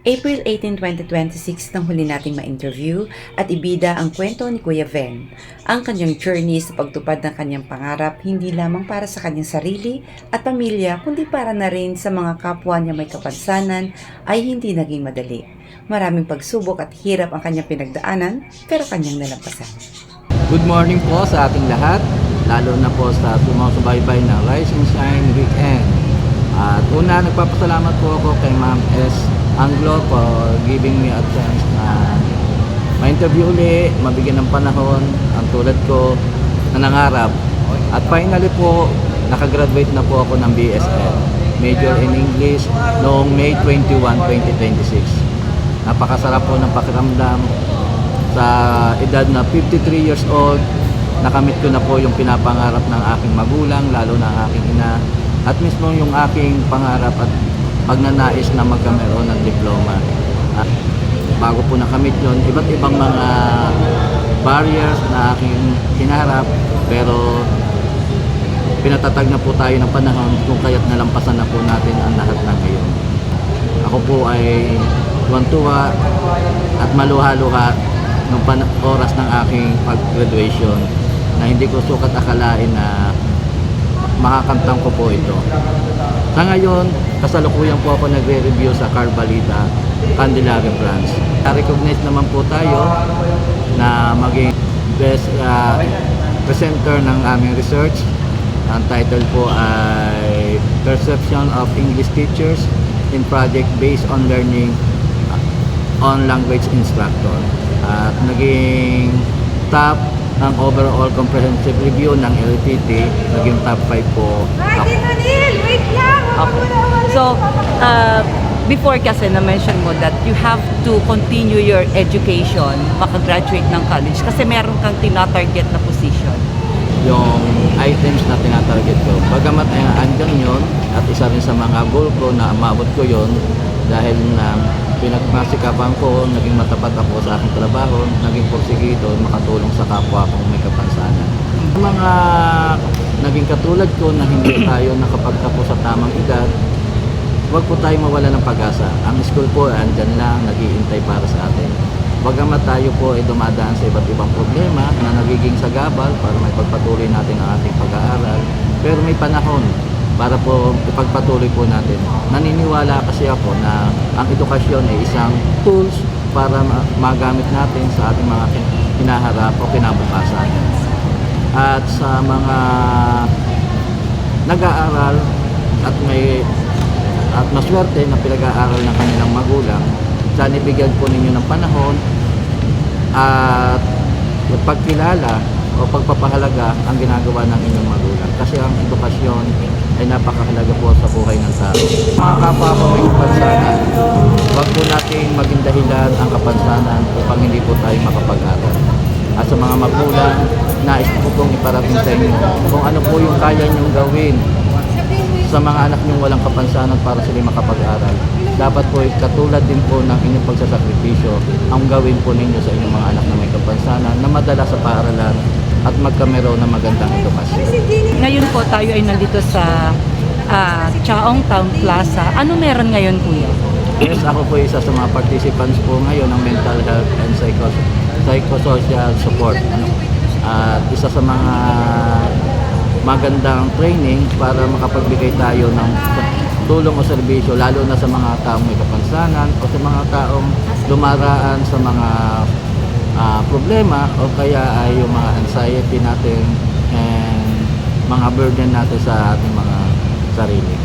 April 18, 2026 nang huli nating ma-interview at ibida ang kwento ni Kuya Ven. Ang kanyang journey sa pagtupad ng kanyang pangarap hindi lamang para sa kanyang sarili at pamilya kundi para na rin sa mga kapwa niya may kapansanan ay hindi naging madali. Maraming pagsubok at hirap ang kanyang pinagdaanan pero kanyang nalampasan. Good morning po sa ating lahat, lalo na po sa sumusubaybay ng Rise and Shine Weekend. At una, nagpapasalamat po ako kay Ma'am S. Anglo for giving me a chance na ma-interview uli, mabigyan ng panahon ang tulad ko na nangarap. At finally po, nakagraduate na po ako ng BSL, Major in English, noong May 21, 2026. Napakasarap po ng pakiramdam sa edad na 53 years old. Nakamit ko na po yung pinapangarap ng aking magulang, lalo na ang aking ina, at mismo yung aking pangarap at pagnanais na magkameron ng diploma. At bago po nakamit yun, iba't ibang mga barriers na aking hinaharap, pero pinatatag na po tayo ng panahon kung kaya't nalampasan na po natin ang lahat ng ngayon. Ako po ay tuwan-tuwa at maluha-luha nung oras ng aking pag-graduation na hindi ko sukat akalain na makakamtang ko po ito. Sa ngayon, kasalukuyan po ako nagre-review sa Carbalita, Candelaria branch. Na-recognize naman po tayo na maging best presenter ng aming research. Ang title po ay Perception of English Teachers in Project Based on Learning on Language Instructor. At naging top ng overall comprehensive review ng LTT, naging top 5 po ako. Okay. So, before kasi na-mention mo that you have to continue your education, makagraduate ng college kasi meron kang tina-target na position. Yung items na tinatarget ko, bagamat ay andyan yun at isa rin sa mga goal ko na maabot ko yun dahil na pinagmasikapan ko, naging matapat ako sa aking trabaho, naging porsigido, makatulong sa kapwa kong may kapansanan. Mga naging katulad ko na hindi tayo nakapagtapos sa tamang edad, huwag po tayo mawala ng pag-asa. Ang school po andyan lang, nag-iintay para sa atin. Bagamat tayo po ay dumadaan sa iba't ibang problema na nagiging sagabal para may pagpatuloy natin ang ating pag-aaral, pero may panahon para po ipagpatuloy po natin. Naniniwala kasi ako na ang edukasyon ay isang tools para magamit natin sa ating mga hinaharap o kinabukasan. At sa mga nag-aaral at maswerte na pinag-aaral ng kanilang magulang, sana ibigyan po ninyo ng panahon at pagkilala o pagpapahalaga ang ginagawa ng inyong magulang. Kasi ang edukasyon ay napakahalaga po sa buhay ng tao. Mga kapwa ko may kapansanan, huwag po natin maging dahilan ang kapansanan upang hindi po tayo makapag-aral. At sa mga magulang, nais ko pong iparating sa inyo kung ano po yung kaya nyong gawin sa mga anak nyong walang kapansanan para sila makapag-aral. Dapat po katulad din po ng inyong pagsasakripisyo ang gawin po ninyo sa inyong mga anak na may kapansanan na madala sa paaralan at magkameron ng magandang edukasyon. Ngayon po tayo ay nandito sa Chaong Town Plaza. Ano meron ngayon, Kuya? Yes, ako po isa sa mga participants po ngayon ng mental health and psychosocial support. At isa sa mga magandang training para makapagbigay tayo ng tulong o serbisyo lalo na sa mga taong may kapansanan o sa mga taong dumaraan sa mga problema o kaya ay yung mga anxiety natin and mga burden natin sa ating mga sarili.